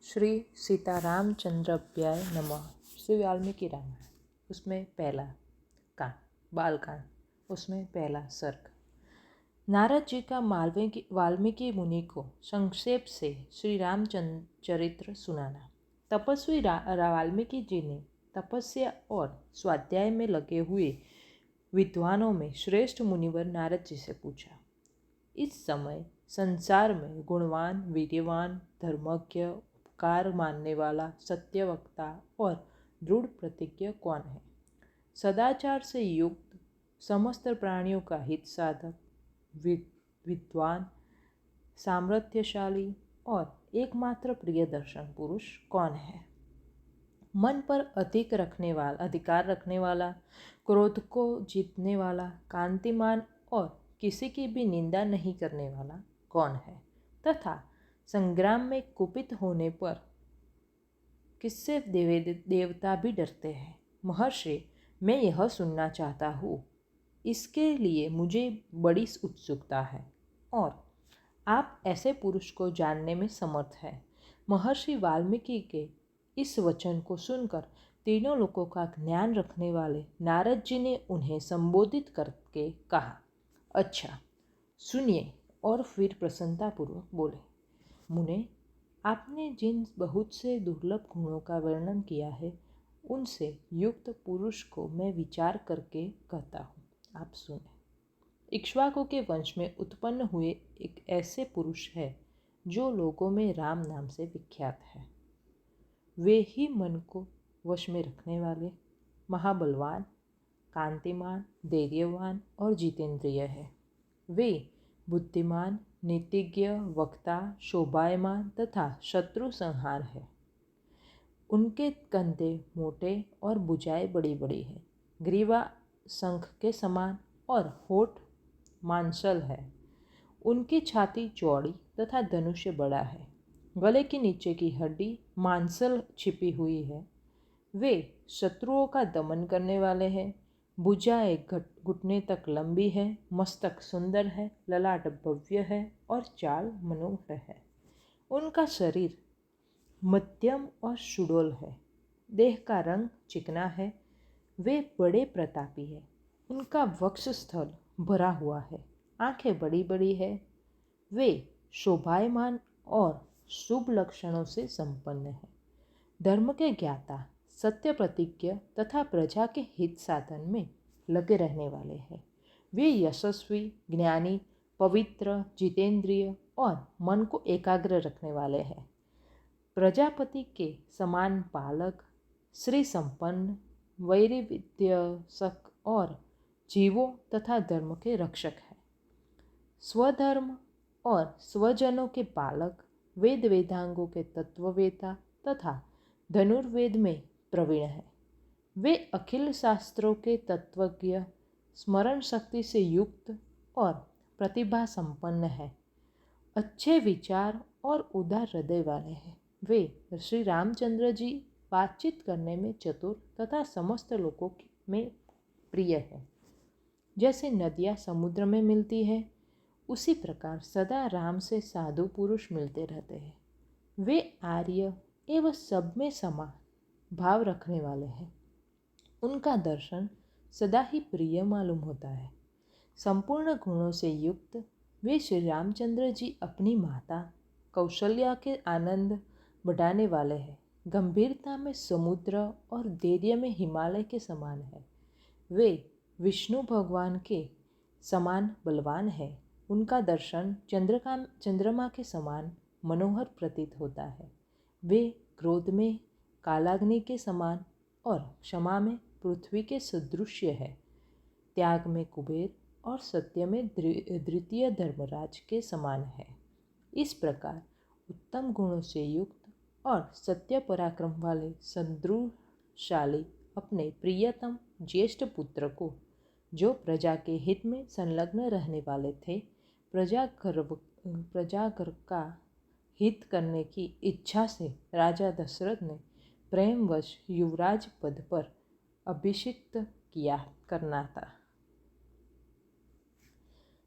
श्री सीतारामचंद्राभ्याय नमः। श्री वाल्मीकि रामायण, उसमें पहला कांड बालकांड, उसमें पहला सर्ग। नारद जी का वाल्मीकि मुनि को संक्षेप से श्री रामचंद्र चरित्र सुनाना। तपस्वी वाल्मीकि जी ने तपस्या और स्वाध्याय में लगे हुए विद्वानों में श्रेष्ठ मुनिवर नारद जी से पूछा। इस समय संसार में गुणवान, वीर्यवान, धर्मज्ञ, उपकार मानने वाला, सत्यवक्ता और दृढ़ प्रतिज्ञ कौन है? सदाचार से युक्त, समस्त प्राणियों का हित साधक, विद्वान, सामर्थ्यशाली और एकमात्र प्रिय दर्शन पुरुष कौन है? मन पर अधिकार रखने वाला, क्रोध को जीतने वाला, कांतिमान और किसी की भी निंदा नहीं करने वाला कौन है? तथा संग्राम में कुपित होने पर किससे देवता भी डरते हैं? महर्षि, मैं यह सुनना चाहता हूँ। इसके लिए मुझे बड़ी उत्सुकता है और आप ऐसे पुरुष को जानने में समर्थ हैं। महर्षि वाल्मीकि के इस वचन को सुनकर तीनों लोकों का ज्ञान रखने वाले नारद जी ने उन्हें संबोधित करके कहा, अच्छा सुनिए। और फिर प्रसन्नतापूर्वक बोले, मुने, आपने जिन बहुत से दुर्लभ गुणों का वर्णन किया है, उनसे युक्त पुरुष को मैं विचार करके कहता हूँ, आप सुने। इक्ष्वाकु के वंश में उत्पन्न हुए एक ऐसे पुरुष है जो लोगों में राम नाम से विख्यात है। वे ही मन को वश में रखने वाले, महाबलवान, कांतिमान, धैर्यवान और जितेंद्रिय है। वे बुद्धिमान, नीतिज्ञ, वक्ता, शोभायमान तथा शत्रु संहार है। उनके कंधे मोटे और भुजाएं बड़ी बड़ी है। ग्रीवा शंख के समान और होठ मांसल है। उनकी छाती चौड़ी तथा धनुष्य बड़ा है। गले के नीचे की हड्डी मांसल छिपी हुई है। वे शत्रुओं का दमन करने वाले हैं। भुजाएं घुटने तक लंबी है, मस्तक सुंदर है, ललाट भव्य है और चाल मनोहर है। उनका शरीर मध्यम और सुडौल है। देह का रंग चिकना है। वे बड़े प्रतापी है। उनका वक्षस्थल भरा हुआ है। आंखें बड़ी बड़ी है। वे शोभायमान और शुभ लक्षणों से संपन्न है। धर्म के ज्ञाता, सत्य प्रतिज्ञ तथा प्रजा के हित साधन में लगे रहने वाले हैं। वे यशस्वी, ज्ञानी, पवित्र, जितेंद्रिय और मन को एकाग्र रखने वाले हैं। प्रजापति के समान पालक, श्री संपन्न, वैरिविद्यसक और जीवों तथा धर्म के रक्षक हैं। स्वधर्म और स्वजनों के पालक, वेद वेदांगों के तत्ववेता तथा धनुर्वेद में प्रवीण है। वे अखिल शास्त्रों के तत्वज्ञ, स्मरण शक्ति से युक्त और प्रतिभा संपन्न है। अच्छे विचार और उदार हृदय वाले हैं। वे श्री रामचंद्र जी बातचीत करने में चतुर तथा समस्त लोगों में प्रिय है। जैसे नदियाँ समुद्र में मिलती है, उसी प्रकार सदा राम से साधु पुरुष मिलते रहते हैं। वे आर्य एवं सब में समान भाव रखने वाले हैं। उनका दर्शन सदा ही प्रिय मालूम होता है। संपूर्ण गुणों से युक्त वे श्री रामचंद्र जी अपनी माता कौशल्या के आनंद बढ़ाने वाले हैं। गंभीरता में समुद्र और धैर्य में हिमालय के समान है। वे विष्णु भगवान के समान बलवान है। उनका दर्शन चंद्रमा के समान मनोहर प्रतीत होता है। वे क्रोध में कालाग्नि के समान और क्षमा में पृथ्वी के सदृश्य है। त्याग में कुबेर और सत्य में द्वितीय धर्मराज के समान है। इस प्रकार उत्तम गुणों से युक्त और सत्य पराक्रम वाले संद्रुशाली अपने प्रियतम ज्येष्ठ पुत्र को, जो प्रजा के हित में संलग्न रहने वाले थे, प्रजागर का हित करने की इच्छा से राजा दशरथ ने प्रेमवश युवराज पद पर अभिषिक्त करना था।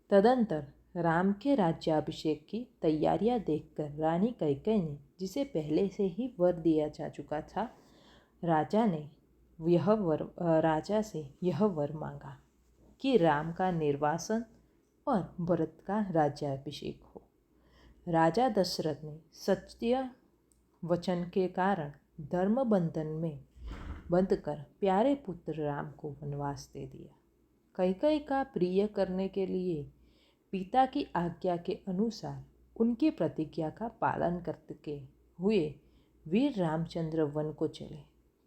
तदंतर राम के राज्याभिषेक की तैयारियां देखकर रानी कैकेयी ने, जिसे पहले से ही वर दिया जा चुका था, राजा से यह वर मांगा कि राम का निर्वासन और भरत का राज्याभिषेक हो। राजा दशरथ ने सत्य वचन के कारण धर्म बंधन में बंधकर प्यारे पुत्र राम को वनवास दे दिया। कैकेयी का प्रिय करने के लिए पिता की आज्ञा के अनुसार उनकी प्रतिज्ञा का पालन करते हुए वीर रामचंद्र वन को चले।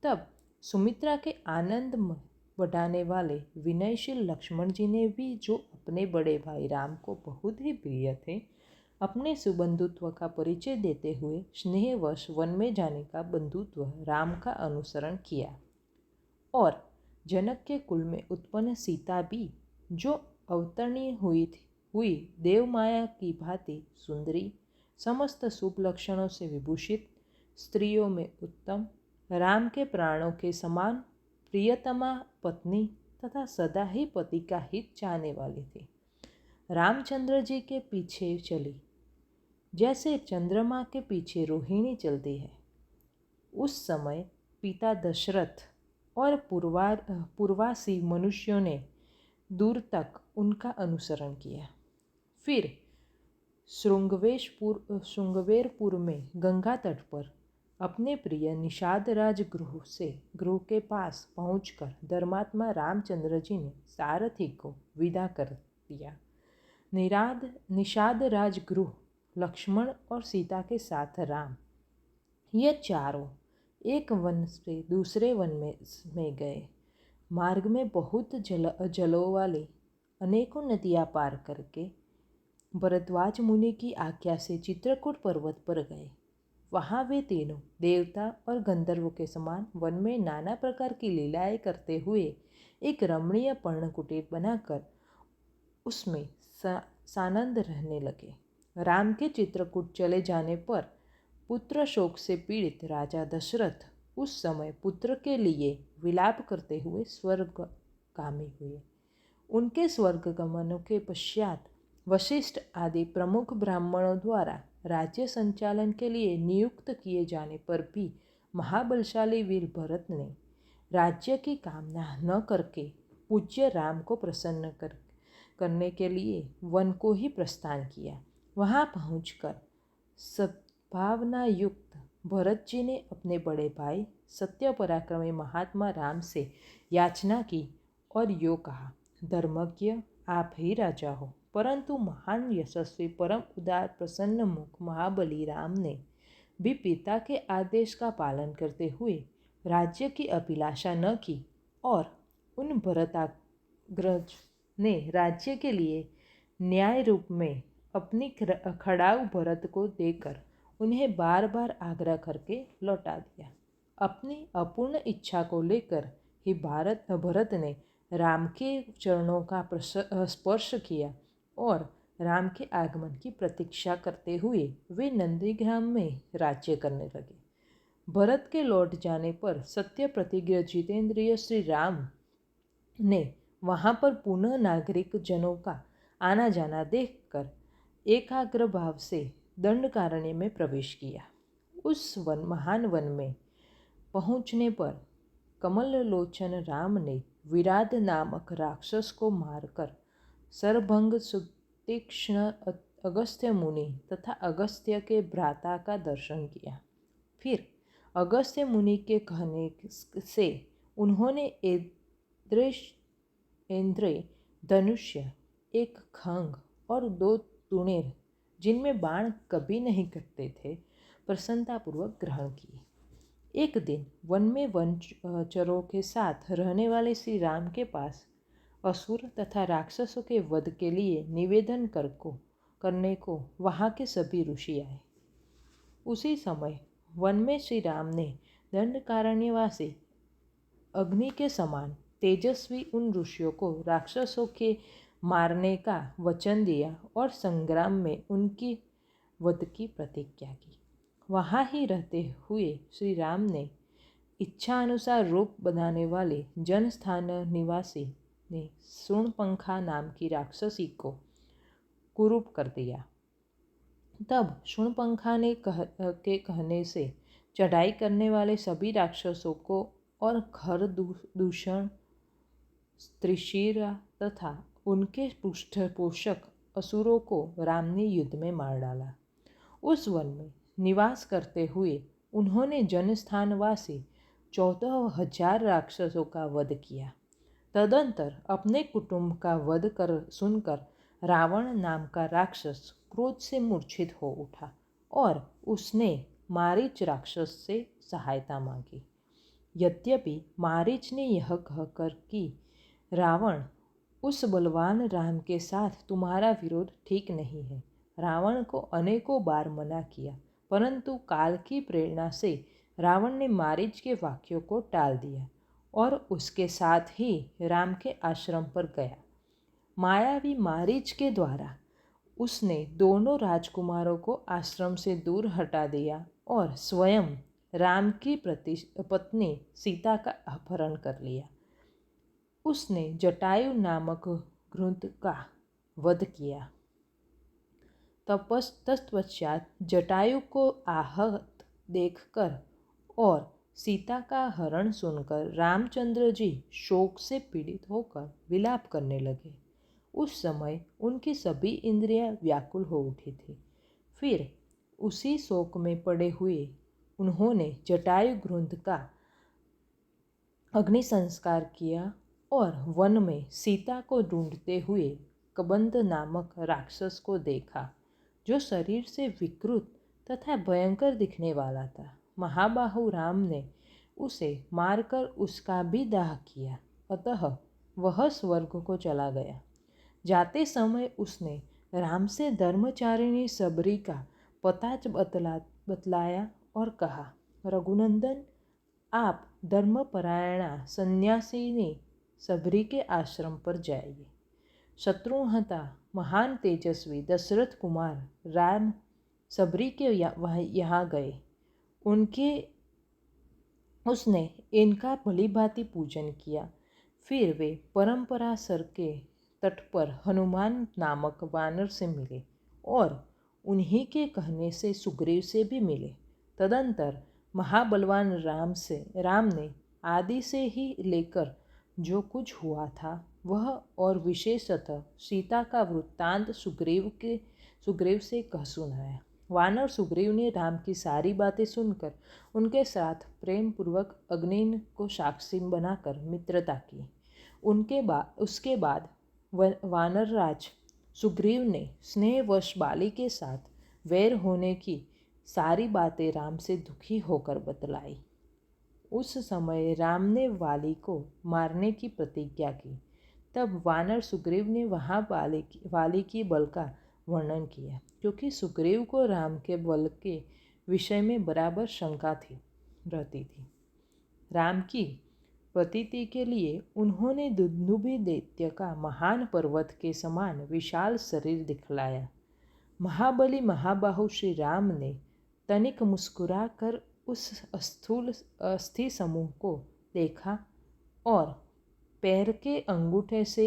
तब सुमित्रा के आनंद बढ़ाने वाले विनयशील लक्ष्मण जी ने भी, जो अपने बड़े भाई राम को बहुत ही प्रिय थे, अपने सुबंधुत्व का परिचय देते हुए स्नेहवश वन में जाने का बंधुत्व राम का अनुसरण किया। और जनक के कुल में उत्पन्न सीता भी, जो अवतरणी हुई देवमाया की भांति सुंदरी, समस्त शुभ लक्षणों से विभूषित, स्त्रियों में उत्तम, राम के प्राणों के समान प्रियतमा पत्नी तथा सदा ही पति का हित चाहने वाली थी। रामचंद्र जी के पीछे चली जैसे चंद्रमा के पीछे रोहिणी चलती है। उस समय पिता दशरथ और पूर्वासी मनुष्यों ने दूर तक उनका अनुसरण किया। फिर श्रृंगवेरपुर में गंगा तट पर अपने प्रिय निषादराज गृह के पास पहुंचकर धर्मात्मा रामचंद्र जी ने सारथी को विदा कर दिया। निषाद राजगृह, लक्ष्मण और सीता के साथ राम, ये चारों एक वन से दूसरे वन में गए। मार्ग में बहुत जलों वाली अनेकों नदियां पार करके भरद्वाज मुनि की आज्ञा से चित्रकूट पर्वत पर गए। वहाँ वे तीनों देवता और गंधर्वों के समान वन में नाना प्रकार की लीलाएं करते हुए एक रमणीय पर्णकुटीर बनाकर उसमें सानंद रहने लगे। राम के चित्रकूट चले जाने पर पुत्र शोक से पीड़ित राजा दशरथ उस समय पुत्र के लिए विलाप करते हुए स्वर्गगामी हुए। उनके स्वर्गगमन के पश्चात वशिष्ठ आदि प्रमुख ब्राह्मणों द्वारा राज्य संचालन के लिए नियुक्त किए जाने पर भी महाबलशाली वीर भरत ने राज्य की कामना न करके पूज्य राम को प्रसन्न करने के लिए वन को ही प्रस्थान किया। वहां पहुंचकर सद्भावना युक्त भरत जी ने अपने बड़े भाई सत्य पराक्रमी महात्मा राम से याचना की और यो कहा, धर्मज्ञ आप ही राजा हो, परंतु महान यशस्वी परम उदार प्रसन्न मुख महाबली राम ने भी पिता के आदेश का पालन करते हुए राज्य की अभिलाषा न की और उन भरताग्रज ने राज्य के लिए न्याय रूप में अपनी खड़ाऊ भरत को देकर उन्हें बार बार आग्रह करके लौटा दिया। अपनी अपूर्ण इच्छा को लेकर ही भरत ने राम के चरणों का स्पर्श किया और राम के आगमन की प्रतीक्षा करते हुए वे नंदीग्राम में राज्य करने लगे। भरत के लौट जाने पर सत्य प्रतिज्ञ जितेंद्रिय श्री राम ने वहां पर पुनः नागरिक जनों का आना जाना देखकर एकाग्र भाव से दंडकारण्य में प्रवेश किया। उस महान वन में पहुंचने पर कमल लोचन राम ने विराध नामक राक्षस को मारकर सरभंग तीक्ष्ण अगस्त्य मुनि तथा अगस्त्य के भ्राता का दर्शन किया। फिर अगस्त्य मुनि के कहने से उन्होंने इंद्र धनुष्य, एक खंग और 2 तुणेर, जिनमें बाण कभी नहीं कटते थे, प्रसन्नतापूर्वक ग्रहण किए। एक दिन वन में वनचरों के साथ रहने वाले श्री राम के पास असुर तथा राक्षसों के वध के लिए निवेदन करने को वहाँ के सभी ऋषि आए। उसी समय वन में श्री राम ने दंडकारण्यवासी अग्नि के समान तेजस्वी उन ऋषियों को राक्षसों के मारने का वचन दिया और संग्राम में उनकी वध की प्रतिज्ञा की। वहाँ ही रहते हुए श्री राम ने इच्छा अनुसार रूप बनाने वाले जनस्थान निवासी ने शूर्पणखा नाम की राक्षसी को कुरूप कर दिया। तब शूर्पणखा ने के कहने से चढ़ाई करने वाले सभी राक्षसों को और खर दूषण त्रिशिरा तथा उनके पृष्ठपोषक असुरों को राम ने युद्ध में मार डाला। उस वन में निवास करते हुए उन्होंने जनस्थानवासी 14,000 राक्षसों का वध किया। तदंतर अपने कुटुंब का वध कर सुनकर रावण नाम का राक्षस क्रोध से मूर्छित हो उठा और उसने मारीच राक्षस से सहायता मांगी। यद्यपि मारीच ने यह कहकर कि रावण, उस बलवान राम के साथ तुम्हारा विरोध ठीक नहीं है, रावण को अनेकों बार मना किया, परंतु काल की प्रेरणा से रावण ने मारीच के वाक्यों को टाल दिया और उसके साथ ही राम के आश्रम पर गया। मायावी मारीच के द्वारा उसने दोनों राजकुमारों को आश्रम से दूर हटा दिया और स्वयं राम की पत्नी सीता का अपहरण कर लिया। उसने जटायु नामक घृत का वध किया। तत्पश्चात जटायु को आहत देखकर और सीता का हरण सुनकर रामचंद्र जी शोक से पीड़ित होकर विलाप करने लगे। उस समय उनकी सभी इंद्रियां व्याकुल हो उठी थी। फिर उसी शोक में पड़े हुए उन्होंने जटायु घृत का अग्नि संस्कार किया और वन में सीता को ढूंढते हुए कबंध नामक राक्षस को देखा, जो शरीर से विकृत तथा भयंकर दिखने वाला था। महाबाहु राम ने उसे मारकर उसका भी दाह किया, अतः वह स्वर्ग को चला गया। जाते समय उसने राम से धर्मचारिणी सबरी का पता बतलाया और कहा, रघुनंदन, आप धर्मपरायणा सन्यासिनी सबरी के आश्रम पर जाइए। शत्रुहंता महान तेजस्वी दशरथ कुमार राम सबरी के यहाँ गए। उसने इनका भलीभांति पूजन किया। फिर वे परंपरा सर के तट पर हनुमान नामक वानर से मिले और उन्हीं के कहने से सुग्रीव से भी मिले। तदंतर महाबलवान राम ने आदि से ही लेकर जो कुछ हुआ था वह और विशेषतः सीता का वृत्तांत सुग्रीव से कह सुनाया। वानर सुग्रीव ने राम की सारी बातें सुनकर उनके साथ प्रेम पूर्वक अग्नि को साक्षी बनाकर मित्रता की। उसके बाद वानरराज सुग्रीव ने स्नेहवश बाली के साथ वैर होने की सारी बातें राम से दुखी होकर बतलाई। उस समय राम ने वाली को मारने की प्रतिज्ञा की। तब वानर सुग्रीव ने वहाँ वाली की बल का वर्णन किया, क्योंकि सुग्रीव को राम के बल के विषय में बराबर शंका रहती थी। राम की प्रतीति के लिए उन्होंने दुंदुभि दैत्य का महान पर्वत के समान विशाल शरीर दिखलाया। महाबली महाबाहु श्री राम ने तनिक मुस्कुरा कर उस स्थूल अस्थि समूह को देखा और पैर के अंगूठे से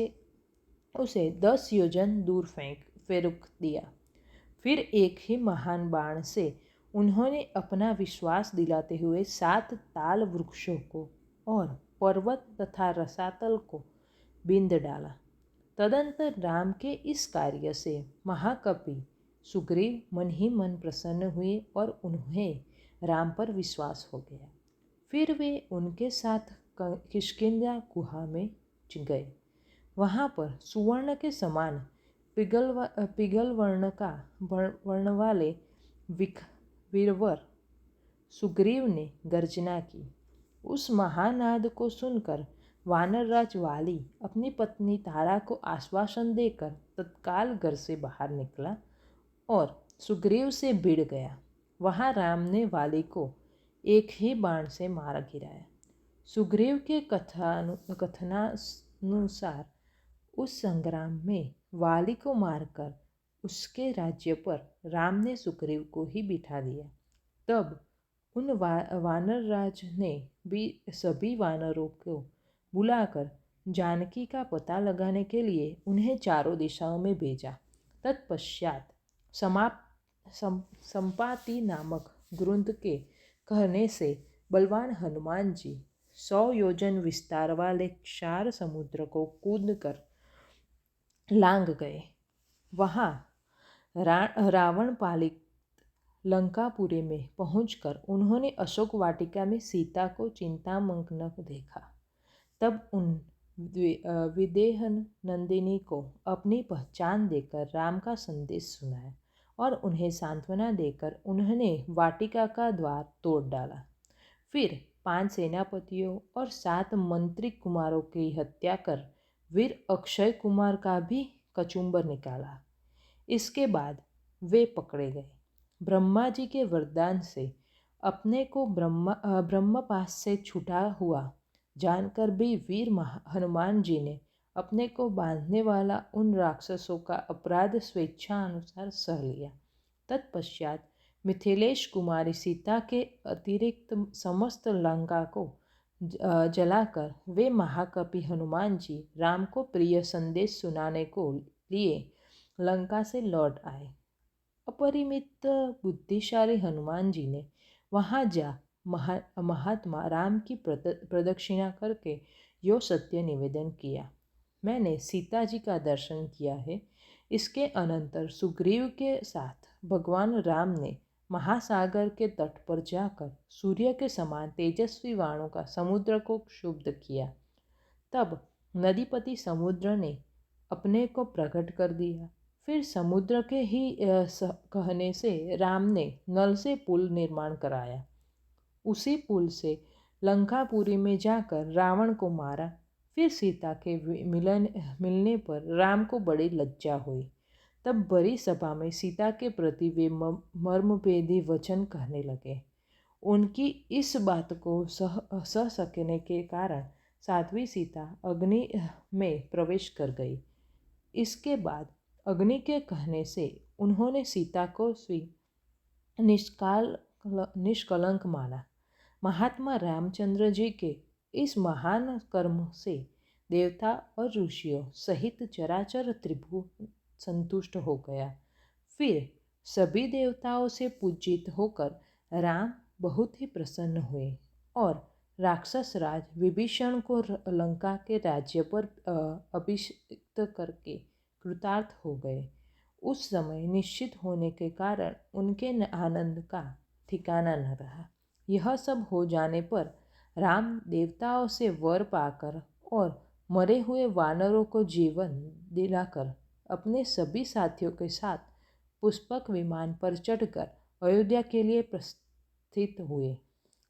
उसे 10 योजन दूर फेंक दिया। फिर एक ही महान बाण से उन्होंने अपना विश्वास दिलाते हुए 7 ताल वृक्षों को और पर्वत तथा रसातल को बींध डाला। तदंतर राम के इस कार्य से महाकपि सुग्रीव मन ही मन प्रसन्न हुए और उन्हें राम पर विश्वास हो गया। फिर वे उनके साथ किष्किंधा गुहा में गए। वहाँ पर सुवर्ण के समान पिघल वर्ण वाले वीरवर सुग्रीव ने गर्जना की। उस महानाद को सुनकर वानरराज वाली अपनी पत्नी तारा को आश्वासन देकर तत्काल घर से बाहर निकला और सुग्रीव से भिड़ गया। वहाँ राम ने वाली को एक ही बाण से मार गिराया। सुग्रीव के कथनानुसार उस संग्राम में वाली को मारकर उसके राज्य पर राम ने सुग्रीव को ही बिठा दिया। तब उन वानरराज ने भी सभी वानरों को बुलाकर जानकी का पता लगाने के लिए उन्हें चारों दिशाओं में भेजा। तत्पश्चात संपाति नामक ग्रंथ के कहने से बलवान हनुमान जी 100 योजन विस्तार वाले क्षार समुद्र को कूद कर लांग गए। वहाँ रावण पालित लंकापुरी में पहुंचकर उन्होंने अशोक वाटिका में सीता को चिंतामग्न देखा। तब उन विदेहन नंदिनी को अपनी पहचान देकर राम का संदेश सुनाया और उन्हें सांत्वना देकर उन्होंने वाटिका का द्वार तोड़ डाला। फिर 5 सेनापतियों और 7 मंत्री कुमारों की हत्या कर वीर अक्षय कुमार का भी कचुम्बर निकाला। इसके बाद वे पकड़े गए। ब्रह्मा जी के वरदान से अपने को ब्रह्मपाश से छूटा हुआ जानकर भी वीर हनुमान जी ने अपने को बांधने वाला उन राक्षसों का अपराध स्वेच्छा अनुसार सह लिया। तत्पश्चात मिथिलेश कुमारी सीता के अतिरिक्त समस्त लंका को जलाकर वे महाकपि हनुमान जी राम को प्रिय संदेश सुनाने को लिए लंका से लौट आए। अपरिमित बुद्धिशाली हनुमान जी ने वहाँ जा महात्मा राम की प्रदक्षिणा करके यो सत्य निवेदन किया, मैंने सीता जी का दर्शन किया है। इसके अनंतर सुग्रीव के साथ भगवान राम ने महासागर के तट पर जाकर सूर्य के समान तेजस्वी बाणों का समुद्र को क्षुब्ध किया। तब नदीपति समुद्र ने अपने को प्रकट कर दिया। फिर समुद्र के ही कहने से राम ने नल से पुल निर्माण कराया। उसी पुल से लंकापुरी में जाकर रावण को मारा। फिर सीता के मिलने पर राम को बड़ी लज्जा हुई। तब बड़ी सभा में सीता के प्रति वे मर्मभेदी वचन कहने लगे। उनकी इस बात को सह सकने के कारण साध्वी सीता अग्नि में प्रवेश कर गई। इसके बाद अग्नि के कहने से उन्होंने सीता को निष्कलंक माना। महात्मा रामचंद्र जी के इस महान कर्म से देवता और ऋषियों सहित चराचर त्रिभुवन संतुष्ट हो गया। फिर सभी देवताओं से पूजित होकर राम बहुत ही प्रसन्न हुए और राक्षस राज विभीषण को लंका के राज्य पर अभिषिक्त करके कृतार्थ हो गए। उस समय निश्चित होने के कारण उनके आनंद का ठिकाना न रहा। यह सब हो जाने पर राम देवताओं से वर पाकर और मरे हुए वानरों को जीवन दिलाकर अपने सभी साथियों के साथ पुष्पक विमान पर चढ़कर अयोध्या के लिए प्रस्थित हुए।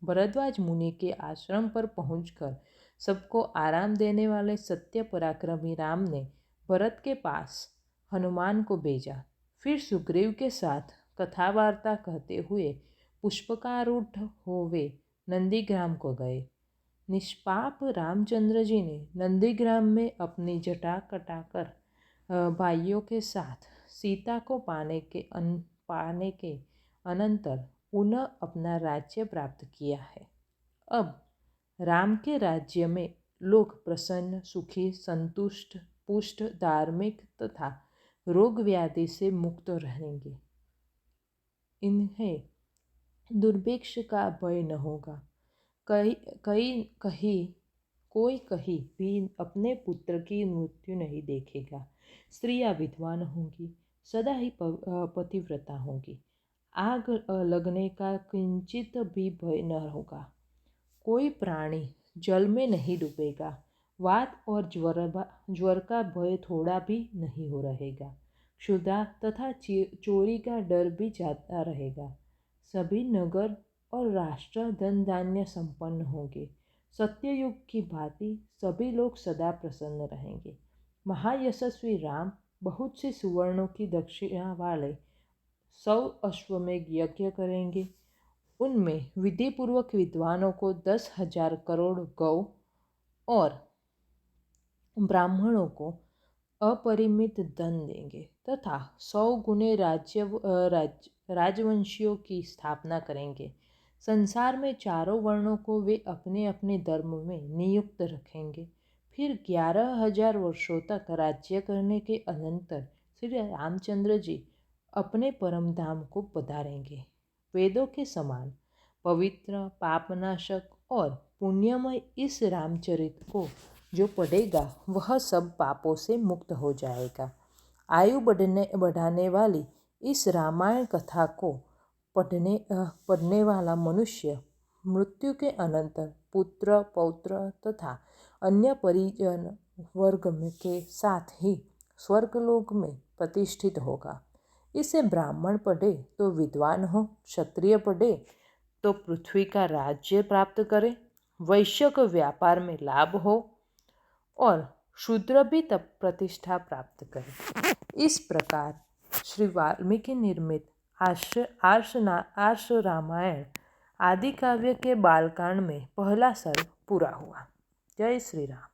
भरद्वाज मुनि के आश्रम पर पहुंचकर सबको आराम देने वाले सत्य पराक्रमी राम ने भरत के पास हनुमान को भेजा। फिर सुग्रीव के साथ कथा वार्ता कहते हुए पुष्पकारूढ़ हो वे नंदीग्राम को गए। निष्पाप रामचंद्र जी ने नंदीग्राम में अपनी जटा कटाकर भाइयों के साथ सीता को पाने के अनंतर पुनः अपना राज्य प्राप्त किया है। अब राम के राज्य में लोग प्रसन्न, सुखी, संतुष्ट, पुष्ट, धार्मिक तथा रोग व्याधि से मुक्त रहेंगे। इन्हें दुर्भिक्ष का भय न होगा। कोई कहीं भी अपने पुत्र की मृत्यु नहीं देखेगा। स्त्रियां विधवा न होंगी, सदा ही पतिव्रता होंगी। आग लगने का किंचित भी भय न होगा। कोई प्राणी जल में नहीं डूबेगा। वात और ज्वर का भय थोड़ा भी नहीं हो रहेगा। क्षुधा तथा चोरी का डर भी जाता रहेगा। सभी नगर और राष्ट्र धन धान्य संपन्न होंगे। सत्ययुग की भांति सभी लोग सदा प्रसन्न रहेंगे। महायशस्वी राम बहुत से सुवर्णों की दक्षिणा वाले 100 अश्वमेध यज्ञ करेंगे। उनमें विधिपूर्वक विद्वानों को 10,000 करोड़ गौ और ब्राह्मणों को अपरिमित धन देंगे तथा 100 गुने राजवंशियों की स्थापना करेंगे। संसार में चारों वर्णों को वे अपने अपने धर्म में नियुक्त रखेंगे। फिर 11,000 वर्षों तक राज्य करने के अनंतर श्री रामचंद्र जी अपने परम धाम को पधारेंगे। वेदों के समान पवित्र, पापनाशक और पुण्यमय इस रामचरित को जो पढ़ेगा वह सब पापों से मुक्त हो जाएगा। आयु बढ़ाने वाली इस रामायण कथा को पढ़ने वाला मनुष्य मृत्यु के अनंतर पुत्र, पौत्र तथा अन्य परिजन वर्ग के साथ ही स्वर्गलोक में प्रतिष्ठित होगा। इसे ब्राह्मण पढ़े तो विद्वान हो, क्षत्रिय पढ़े तो पृथ्वी का राज्य प्राप्त करे, वैश्य को व्यापार में लाभ हो और शूद्र भी तब प्रतिष्ठा प्राप्त करे। इस प्रकार श्री वाल्मीकि निर्मित आर्ष रामायण आदि काव्य के बालकांड में पहला सर्ग पूरा हुआ। जय श्री राम।